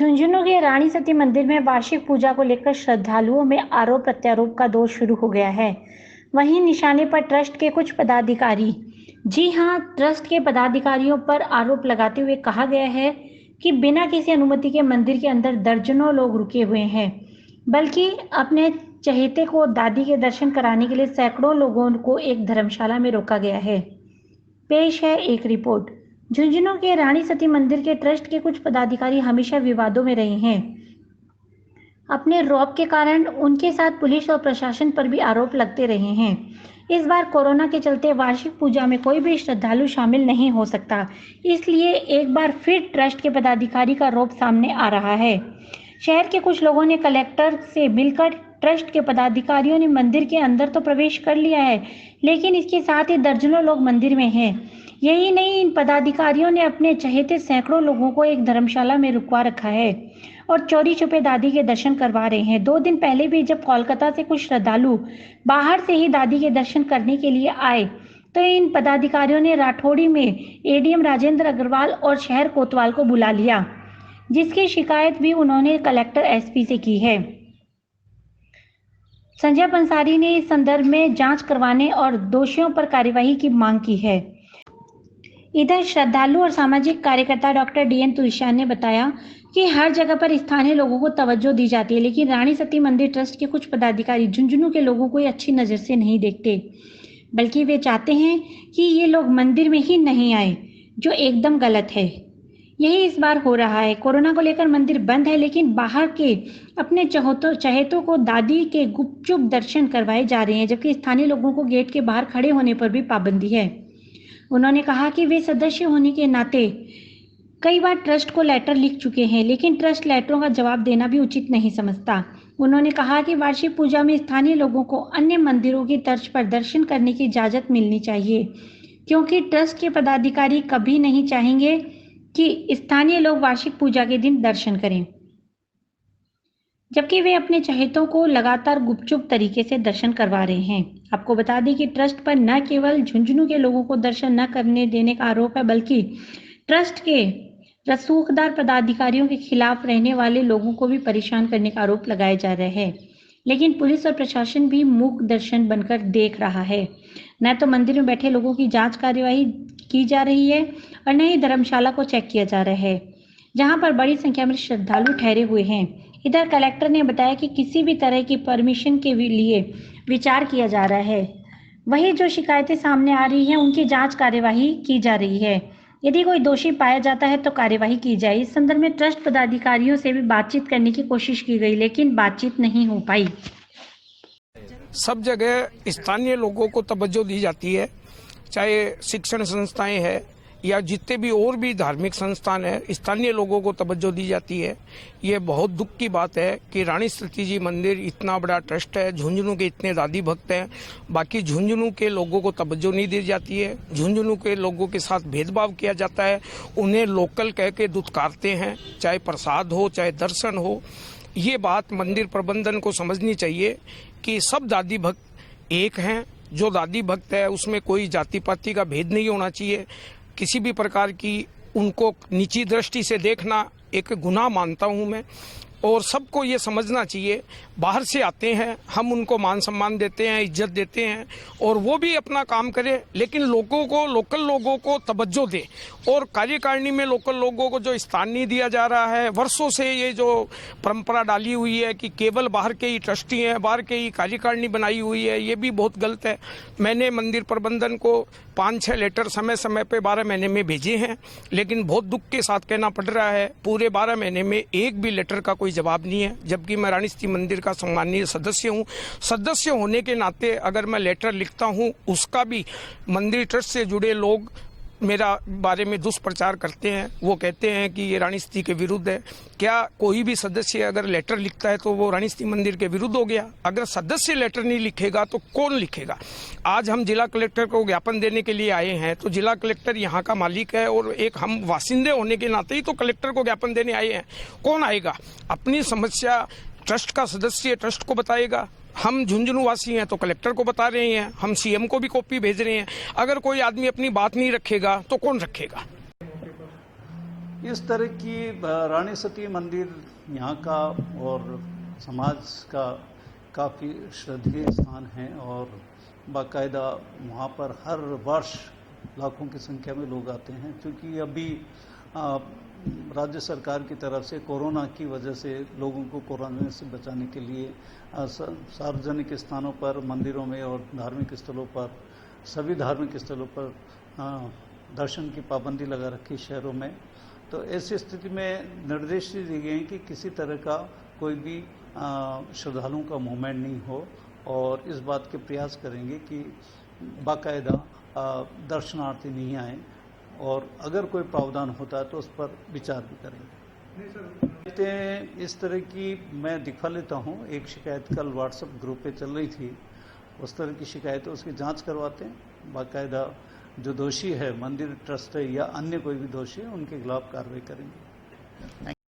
झुंझुनू के रानी सती मंदिर में वार्षिक पूजा को लेकर श्रद्धालुओं में आरोप प्रत्यारोप का दौर शुरू हो गया है। वहीं निशाने पर ट्रस्ट के कुछ पदाधिकारी, जी हां, ट्रस्ट के पदाधिकारियों पर आरोप लगाते हुए कहा गया है कि बिना किसी अनुमति के मंदिर के अंदर दर्जनों लोग रुके हुए हैं, बल्कि अपने चहेते को दादी के दर्शन कराने के लिए सैकड़ों लोगों को एक धर्मशाला में रोका गया है। पेश है एक रिपोर्ट। झुंझुनू के रानी सती मंदिर के ट्रस्ट के कुछ पदाधिकारी हमेशा विवादों में रहे हैं। अपने रौब के कारण उनके साथ पुलिस और प्रशासन पर भी आरोप लगते रहे हैं। इस बार कोरोना के चलते वार्षिक पूजा में कोई भी श्रद्धालु शामिल नहीं हो सकता, इसलिए एक बार फिर ट्रस्ट के पदाधिकारी का रौब सामने आ रहा है। शहर के कुछ लोगों ने कलेक्टर से मिलकर ट्रस्ट के पदाधिकारियों ने मंदिर के अंदर तो प्रवेश कर लिया है, लेकिन इसके साथ ही दर्जनों लोग मंदिर में हैं। यही नहीं, इन पदाधिकारियों ने अपने चहेते सैकड़ों लोगों को एक धर्मशाला में रुकवा रखा है और चोरी छुपे दादी के दर्शन करवा रहे हैं। 2 दिन पहले भी जब कोलकाता से कुछ श्रद्धालु बाहर से ही दादी के दर्शन करने के लिए आए, तो इन पदाधिकारियों ने राठौड़ी में एडीएम राजेंद्र अग्रवाल और शहर कोतवाल को बुला लिया, जिसकी शिकायत भी उन्होंने कलेक्टर एसपी से की है। संजय पंसारी ने इस संदर्भ में जांच करवाने और दोषियों पर कार्यवाही की मांग की है। इधर श्रद्धालु और सामाजिक कार्यकर्ता डॉक्टर डीएन तुलसियान ने बताया कि हर जगह पर स्थानीय लोगों को तवज्जो दी जाती है, लेकिन रानी सती मंदिर ट्रस्ट के कुछ पदाधिकारी झुंझुनू के लोगों को अच्छी नज़र से नहीं देखते, बल्कि वे चाहते हैं कि ये लोग मंदिर में ही नहीं आए, जो एकदम गलत है। यही इस बार हो रहा है। कोरोना को लेकर मंदिर बंद है, लेकिन बाहर के अपने चहेतों को दादी के गुपचुप दर्शन करवाए जा रहे हैं, जबकि स्थानीय लोगों को गेट के बाहर खड़े होने पर भी पाबंदी है। उन्होंने कहा कि वे सदस्य होने के नाते कई बार ट्रस्ट को लेटर लिख चुके हैं, लेकिन ट्रस्ट लेटरों का जवाब देना भी उचित नहीं समझता। उन्होंने कहा कि वार्षिक पूजा में स्थानीय लोगों को अन्य मंदिरों की तर्ज पर दर्शन करने की इजाज़त मिलनी चाहिए, क्योंकि ट्रस्ट के पदाधिकारी कभी नहीं चाहेंगे कि स्थानीय लोग वार्षिक पूजा के दिन दर्शन करें, जबकि वे अपने चहेतों को लगातार गुपचुप तरीके से दर्शन करवा रहे हैं। आपको बता दें कि ट्रस्ट पर न केवल झुंझुनू के लोगों को दर्शन न करने देने का आरोप है, बल्कि ट्रस्ट के रसूखदार पदाधिकारियों के खिलाफ रहने वाले लोगों को भी परेशान करने का आरोप लगाया जा रहा है। लेकिन पुलिस और प्रशासन भी मूक दर्शन बनकर देख रहा है। न तो मंदिर में बैठे लोगों की जांच कार्यवाही की जा रही है और न ही धर्मशाला को चेक किया जा रहा है, जहां पर बड़ी संख्या में श्रद्धालु ठहरे हुए हैं। इधर कलेक्टर ने बताया कि किसी भी तरह की परमिशन के लिए विचार किया जा रहा है। वहीं जो शिकायतें सामने आ रही हैं, उनकी जांच कार्यवाही की जा रही है। यदि कोई दोषी पाया जाता है तो कार्यवाही की जाए। इस संदर्भ में ट्रस्ट पदाधिकारियों से भी बातचीत करने की कोशिश की गई, लेकिन बातचीत नहीं हो पाई। सब जगह स्थानीय लोगों को तवज्जो दी जाती है, चाहे शिक्षण संस्थाएं हैं या जितने भी और भी धार्मिक संस्थान है, स्थानीय लोगों को तवज्जो दी जाती है। ये बहुत दुख की बात है कि रानी सती जी मंदिर इतना बड़ा ट्रस्ट है, झुंझुनू के इतने दादी भक्त हैं, बाकी झुंझुनू के लोगों को तवज्जो नहीं दी जाती है। झुंझुनू के लोगों के साथ भेदभाव किया जाता है, उन्हें लोकल कह के दुत्कारते हैं, चाहे प्रसाद हो चाहे दर्शन हो। ये बात मंदिर प्रबंधन को समझनी चाहिए कि सब दादी भक्त एक हैं। जो दादी भक्त है उसमें कोई जाति पाति का भेद नहीं होना चाहिए। किसी भी प्रकार की उनको नीची दृष्टि से देखना एक गुनाह मानता हूं मैं, और सबको ये समझना चाहिए, बाहर से आते हैं, हम उनको मान सम्मान देते हैं, इज्जत देते हैं, और वो भी अपना काम करें, लेकिन लोगों को, लोकल लोगों को तवज्जो दे। और कार्यकारिणी में लोकल लोगों को जो स्थान नहीं दिया जा रहा है, वर्षों से ये जो परंपरा डाली हुई है कि केवल बाहर के ही ट्रस्टी हैं, बाहर के ही कार्यकारिणी बनाई हुई है, ये भी बहुत गलत है। मैंने मंदिर प्रबंधन को 5-6 लेटर समय समय पे 12 महीने में भेजे हैं, लेकिन बहुत दुख के साथ कहना पड़ रहा है पूरे 12 महीने में एक भी लेटर का कोई जवाब नहीं है, जबकि मैं रानी सती मंदिर का सम्मानीय सदस्य हूं। सदस्य होने के नाते अगर मैं लेटर लिखता हूं, उसका भी मंदिर ट्रस्ट से जुड़े लोग मेरा बारे में दुष्प्रचार करते हैं। वो कहते हैं कि ये रानी सती के विरुद्ध है। क्या कोई भी सदस्य अगर लेटर लिखता है तो वो रानी सती मंदिर के विरुद्ध हो गया? अगर सदस्य लेटर नहीं लिखेगा तो कौन लिखेगा? आज हम जिला कलेक्टर को ज्ञापन देने के लिए आए हैं, तो जिला कलेक्टर यहाँ का मालिक है और एक हम वासिंदे होने के नाते ही तो कलेक्टर को ज्ञापन देने आए हैं। कौन आएगा? अपनी समस्या ट्रस्ट का सदस्य ट्रस्ट को बताएगा। हम झुंझुनू वासी हैं तो कलेक्टर को बता रहे हैं, हम सीएम को भी कॉपी भेज रहे हैं। अगर कोई आदमी अपनी बात नहीं रखेगा तो कौन रखेगा? आज हम जिला कलेक्टर को ज्ञापन देने के लिए आए हैं, तो जिला कलेक्टर यहाँ का मालिक है और एक हम वासिंदे होने के नाते ही तो कलेक्टर को ज्ञापन देने आए हैं। कौन आएगा? अपनी समस्या ट्रस्ट का सदस्य ट्रस्ट को बताएगा। हम झुंझुनू वासी हैं तो कलेक्टर को बता रहे हैं, हम सीएम को भी कॉपी भेज रहे हैं। अगर कोई आदमी अपनी बात नहीं रखेगा तो कौन रखेगा? इस तरह की रानी सती मंदिर यहाँ का और समाज का काफ़ी श्रद्धेय स्थान है और बाकायदा वहाँ पर हर वर्ष लाखों की संख्या में लोग आते हैं। क्योंकि अभी राज्य सरकार की तरफ से कोरोना की वजह से लोगों को कोरोना से बचाने के लिए सार्वजनिक स्थानों पर, मंदिरों में और धार्मिक स्थलों पर, सभी धार्मिक स्थलों पर दर्शन की पाबंदी लगा रखी शहरों में। तो ऐसी स्थिति में निर्देश दिए गए हैं कि किसी तरह का कोई भी श्रद्धालुओं का मूवमेंट नहीं हो और इस बात के प्रयास करेंगे कि बाकायदा दर्शनार्थी नहीं आए और अगर कोई प्रावधान होता है तो उस पर विचार भी करेंगे। इस तरह की मैं दिखा लेता हूँ, एक शिकायत कल व्हाट्सएप ग्रुप पे चल रही थी, उस तरह की शिकायत है, उसकी जांच करवाते हैं। बाकायदा जो दोषी है, मंदिर ट्रस्ट है या अन्य कोई भी दोषी है, उनके खिलाफ कार्रवाई करेंगे।